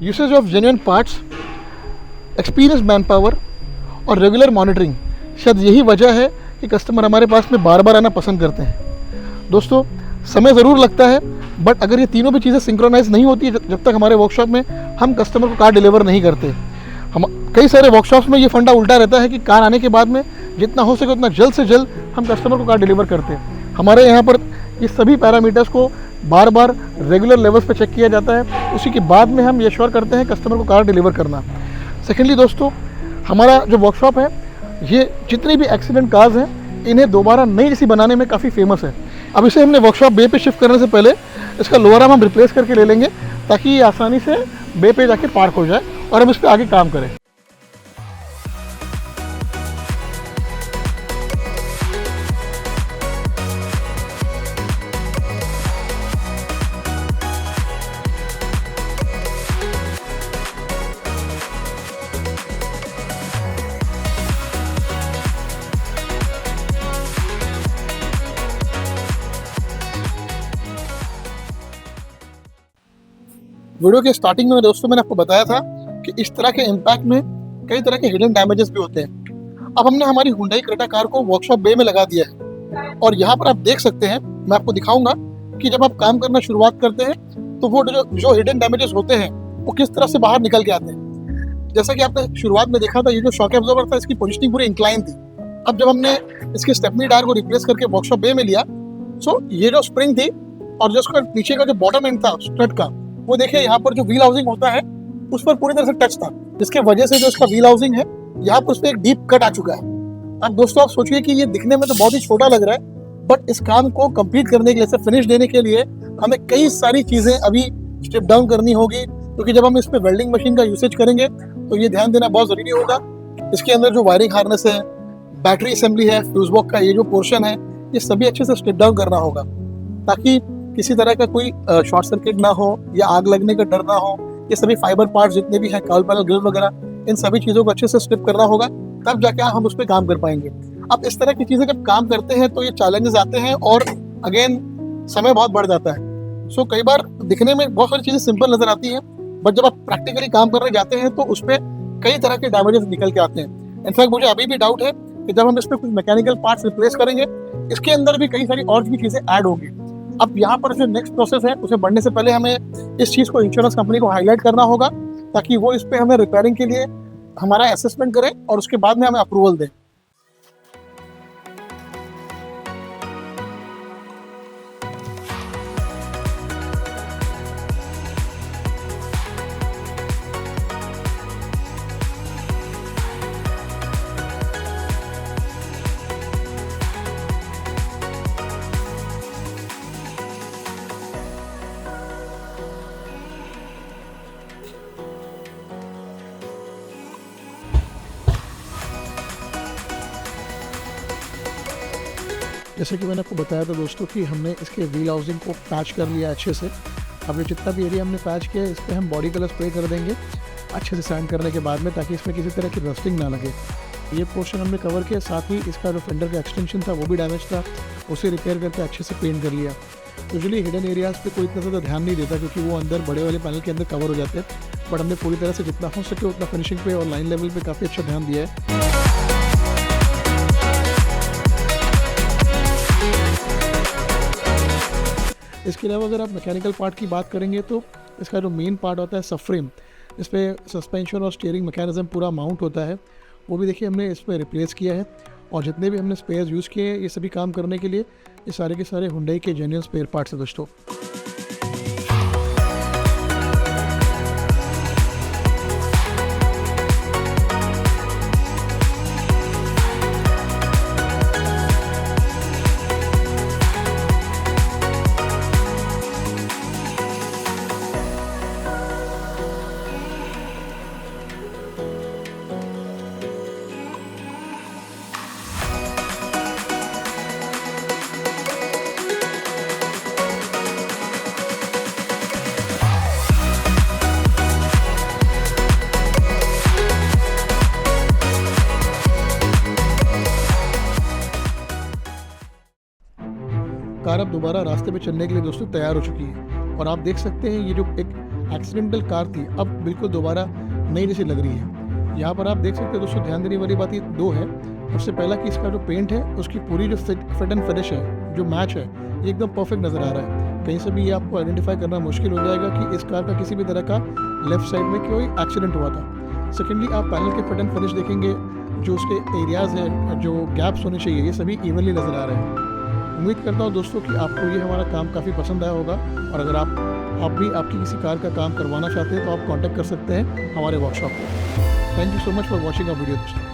Usage of genuine parts, experience man power और regular monitoring, शायद यही वजह है कि कस्टमर हमारे पास में बार बार आना पसंद करते हैं। दोस्तों, समय ज़रूर लगता है, बट अगर ये तीनों भी चीज़ें सिंक्रोनाइज नहीं होती जब तक हमारे वर्कशॉप में हम कस्टमर को कार डिलीवर नहीं करते। हम कई सारे वर्कशॉप्स में ये फंडा उल्टा रहता है कि कार आने के बाद में जितना हो सके उतना जल्द से जल्द हम कस्टमर को कार डिलीवर करते हैं। हमारे यहाँ पर ये सभी पैरामीटर्स को बार बार रेगुलर लेवल्स पे चेक किया जाता है, उसी के बाद में हम ये श्योर करते हैं कस्टमर को कार डिलीवर करना। सेकेंडली दोस्तों, हमारा जो वर्कशॉप है ये जितनी भी एक्सीडेंट कार्स हैं इन्हें दोबारा नई जैसी बनाने में काफ़ी फेमस है। अब इसे हमने वर्कशॉप बे पे शिफ्ट करने से पहले इसका लोअर आर्म हम रिप्लेस करके ले लेंगे ताकि ये आसानी से बे पे जाके पार्क हो जाए और हम इस पर आगे काम करें। वीडियो के स्टार्टिंग में दोस्तों मैंने आपको बताया था कि इस तरह के इम्पैक्ट में कई तरह के हिडन डैमेजेस भी होते हैं। अब हमने हमारी हुंडई क्रेटा कार को वर्कशॉप बे में लगा दिया है और यहाँ पर आप देख सकते हैं, मैं आपको दिखाऊंगा कि जब आप काम करना शुरुआत करते हैं तो वो जो हिडन डैमेजेस होते हैं वो किस तरह से बाहर निकल के आते हैं। जैसा कि आपने शुरुआत में देखा था, ये जो शॉक एब्जॉर्बर था इसकी पोजिशनिंग पूरी इंक्लाइन थी। अब जब हमने इसकी स्टेपनी टायर को रिप्लेस करके वर्कशॉप बे में लिया, सो ये जो स्प्रिंग थी और जो उसका पीछे का जो बॉटम एंड था स्ट्रट का, वो देखिए यहाँ पर जो व्हील हाउसिंग होता है उस पर पूरी तरह से टच था, जिसके वजह से जो इसका व्हील हाउसिंग है यहाँ पर उस पर एक डीप कट आ चुका है। अब दोस्तों आप सोचिए कि ये दिखने में तो बहुत ही छोटा लग रहा है, बट इस काम को कंप्लीट करने के लिए, फिनिश देने के लिए हमें कई सारी चीजें अभी स्टेप डाउन करनी होगी, क्योंकि जब हम इस पे वेल्डिंग मशीन का यूसेज करेंगे तो ये ध्यान देना बहुत जरूरी होगा। इसके अंदर जो वायरिंग हार्नेस है, बैटरी असेंबली है, फ्यूज बॉक्स का ये जो पोर्शन है, ये सभी अच्छे से स्टेप डाउन करना होगा ताकि किसी तरह का कोई शॉर्ट सर्किट ना हो या आग लगने का डर ना हो। ये सभी फाइबर पार्ट्स जितने भी हैं, कर्व पैनल, ग्रिल वगैरह, इन सभी चीज़ों को अच्छे से स्ट्रिप करना होगा, तब जाके हम उस पर काम कर पाएंगे। अब इस तरह की चीज़ें जब काम करते हैं तो ये चैलेंजेस आते हैं और अगेन समय बहुत बढ़ जाता है। सो कई बार दिखने में बहुत सारी चीज़ें सिंपल नजर आती हैं, बट जब आप प्रैक्टिकली काम करने जाते हैं तो उस पर कई तरह के डैमेजेस निकल के आते हैं। इनफैक्ट मुझे अभी भी डाउट है कि जब हम इस पर कुछ मैकेनिकल पार्ट्स रिप्लेस करेंगे, इसके अंदर भी कई सारी और भी चीज़ें ऐड होंगी। अब यहाँ पर जो नेक्स्ट प्रोसेस है उसे बढ़ने से पहले हमें इस चीज़ को इंश्योरेंस कंपनी को हाईलाइट करना होगा ताकि वो इस पे हमें रिपेयरिंग के लिए हमारा असेसमेंट करें और उसके बाद में हमें अप्रूवल दें। जैसे कि मैंने आपको बताया था दोस्तों कि हमने इसके व्हील हाउसिंग को पैच कर लिया अच्छे से। अब ये जितना भी एरिया हमने पैच किया है इस पर हम बॉडी कलर स्प्रे कर देंगे अच्छे से सैंड करने के बाद में, ताकि इसमें किसी तरह की रस्टिंग ना लगे। ये पोर्शन हमने कवर किया, साथ ही इसका जो फेंडर का एक्सटेंशन था वो भी डैमेज था, उसे रिपेयर करके अच्छे से पेंट कर लिया। यूजुअली हिडन एरियाज़ पे कोई इतना ज़्यादा ध्यान नहीं देता क्योंकि वो अंदर बड़े वाले पैनल के अंदर कवर हो जाते हैं, बट हमने पूरी तरह से जितना हो सके उतना फिनिशिंग पे और लाइन लेवल पे काफ़ी अच्छा ध्यान दिया है। इसके अलावा अगर आप मैकेनिकल पार्ट की बात करेंगे तो इसका जो मेन पार्ट होता है सब फ्रेम, इस पर सस्पेंशन और स्टीयरिंग मैकेनिज्म पूरा माउंट होता है, वो भी देखिए हमने इस पर रिप्लेस किया है। और जितने भी हमने स्पेयर्स यूज़ किए हैं ये सभी काम करने के लिए ये सारे के सारे हुंडई के जेन्युइन स्पेयर पार्ट्स हैं दोस्तों। कार अब दोबारा रास्ते पे चलने के लिए दोस्तों तैयार हो चुकी है और आप देख सकते हैं ये जो एक एक्सीडेंटल कार थी अब बिल्कुल दोबारा नई जैसी लग रही है। यहाँ पर आप देख सकते हो दोस्तों, ध्यान देने वाली बात ये दो है। सबसे पहला कि इसका जो पेंट है उसकी पूरी जो फिट एंड फिनिश है, जो मैच है, ये एकदम परफेक्ट नज़र आ रहा है। कहीं से भी ये आपको आइडेंटिफाई करना मुश्किल हो जाएगा कि इस कार का किसी भी तरह का लेफ्ट साइड में कोई एक्सीडेंट हुआ था। सेकेंडली आप पैनल के फिट एंड फिनिश देखेंगे, जो उसके एरियाज़ हैं, जो गैप्स होने चाहिए, ये सभी इवनली नज़र आ रहे हैं। उम्मीद करता हूँ दोस्तों कि आपको ये हमारा काम काफ़ी पसंद आया होगा, और अगर आप भी आपकी किसी कार का काम करवाना चाहते हैं तो आप कांटेक्ट कर सकते हैं हमारे वर्कशॉप को। Thank you so much for watching our video दोस्तों।